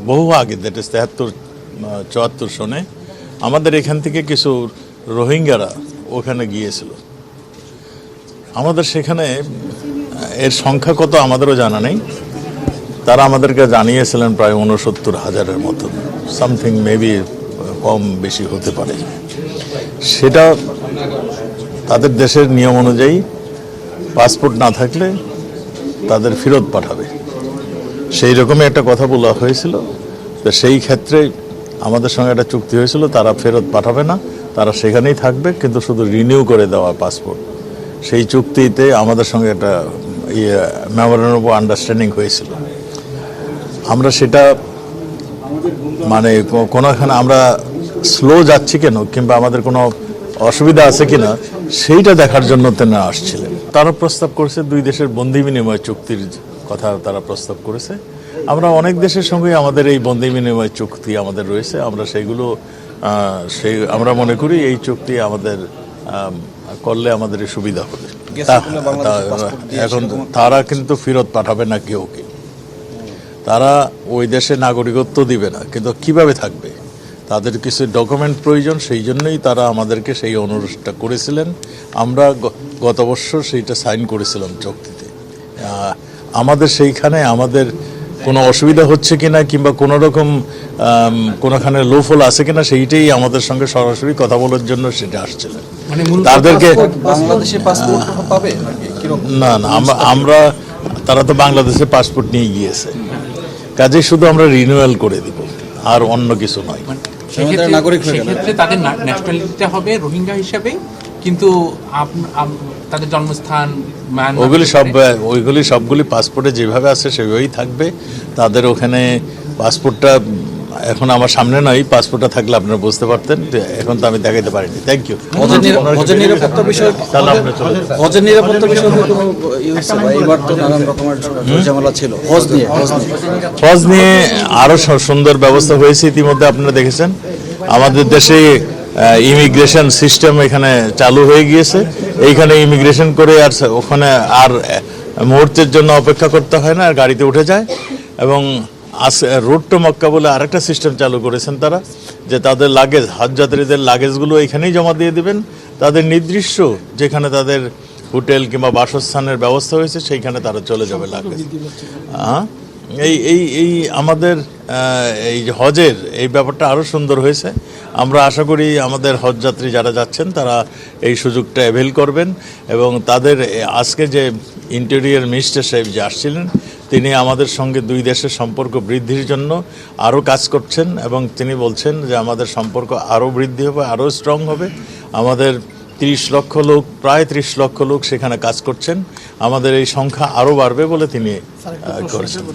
বহু আগে, that is 73-74 সনে আমাদের এখান থেকে কিছু রোহিঙ্গারা ওখানে গিয়েছিল। আমাদের সেখানে এর সংখ্যা কত আমাদেরও জানা নেই। তারা আমাদেরকে জানিয়েছিলেন প্রায় 69,000-এর মতো, সামথিং মেবি কম বেশি হতে পারে। সেটা তাদের দেশের নিয়ম অনুযায়ী পাসপোর্ট না থাকলে তাদের ফেরত পাঠাবে, সেই রকমই একটা কথা বলা হয়েছিল। তো সেই ক্ষেত্রে আমাদের সঙ্গে একটা চুক্তি হয়েছিল, তারা ফেরত পাঠাবে না, তারা সেখানেই থাকবে, কিন্তু শুধু রিনিউ করে দেওয়া পাসপোর্ট। সেই চুক্তিতে আমাদের সঙ্গে একটা মেমোরেন্ডাম অফ আন্ডারস্ট্যান্ডিং হয়েছিল। আমরা সেটা মানে কোনোখানে আমরা স্লো যাচ্ছি কেন কিংবা আমাদের কোনো অসুবিধা আছে কিনা সেইটা দেখার জন্য তেনা আসছিলেন। তারা প্রস্তাব করেছে দুই দেশের বন্দি বিনিময় চুক্তির কথা তারা প্রস্তাব করেছে। আমরা অনেক দেশের সঙ্গে আমাদের এই বন্দি বিনিময় চুক্তি আমাদের রয়েছে, আমরা সেইগুলো আমরা মনে করি এই চুক্তি আমাদের করলে আমাদের সুবিধা হবে। এখন তারা কিন্তু ফেরত পাঠাবে না কেউ, তারা ওই দেশে নাগরিকত্ব দিবে না, কিন্তু কিভাবে থাকবে তাদের কিছু ডকুমেন্ট প্রয়োজন, সেই জন্যই তারা আমাদেরকে সেই অনুরোধটা করেছিলেন। আমরা গত বছর সেইটা সাইন করেছিলাম চুক্তিতে। আমাদের সেইখানে আমাদের কোনো অসুবিধা হচ্ছে কিনা কিংবা কোনো রকম কোনোখানে লোফল আছে কিনা সেইটাই আমাদের সঙ্গে সরাসরি কথা বলার জন্য সেটা আসছিলেন। তাদেরকে না না আমরা তারা তো বাংলাদেশে পাসপোর্ট নিয়ে গিয়েছে, কাজে শুধু আমরা রিনিউয়াল করে দিব, আর অন্য কিছু নয়। সেক্ষেত্রে তাদের ন্যাশনালিটিটা হবে রোহিঙ্গা হিসাবে, কিন্তু তাদের জন্মস্থান ওইগুলি সবগুলি পাসপোর্টে যেভাবে আছে সেভাবেই থাকবে। তাদের ওখানে পাসপোর্টটা এখন আমার সামনে নয়, পাসপোর্টটা থাকলে আপনারা বুঝতে পারতেন, এখন তো আমি দেখাইতে পারিনি। Thank you. হজ নিয়ে আরো সুন্দর ব্যবস্থা হয়েছে ইতিমধ্যে আপনারা দেখেছেন। আমাদের দেশে ইমিগ্রেশন সিস্টেম এখানে চালু হয়ে গিয়েছে। এইখানে ইমিগ্রেশন করে আর ওখানে আর মুহূর্তের জন্য অপেক্ষা করতে হয় না, আর গাড়িতে উঠে যায়। এবং রোড টু মক্কা বলে আরেকটা সিস্টেম চালু করেছেন তারা, যে তাদের লাগেজ, হজযাত্রীদের লাগেজগুলো এখানেই জমা দিয়ে দিবেন। তাদের নির্দিষ্ট যেখানে তাদের হোটেল কিংবা বাসস্থানের ব্যবস্থা হয়েছে সেইখানে তারা চলে যাবে লাগেজ। এই আমাদের এই হজের এই ব্যাপারটা আরও সুন্দর হয়েছে। আমরা আশা করি আমাদের হজযাত্রী যারা যাচ্ছেন তারা এই সুযোগটা অ্যাভেল করবেন। এবং তাদের আজকে যে ইন্টেরিয়র মিনিস্টার সাহেব যে আসছিলেন, তিনি আমাদের সঙ্গে দুই দেশের সম্পর্ক বৃদ্ধির জন্য আরও কাজ করছেন, এবং তিনি বলছেন যে আমাদের সম্পর্ক আরও বৃদ্ধি হবে, আরও স্ট্রং হবে। আমাদের 30 লক্ষ লোক, প্রায় 30 লক্ষ লোক সেখানে কাজ করছেন। আমাদের এই সংখ্যা আরও বাড়বে বলে তিনি করেছেন।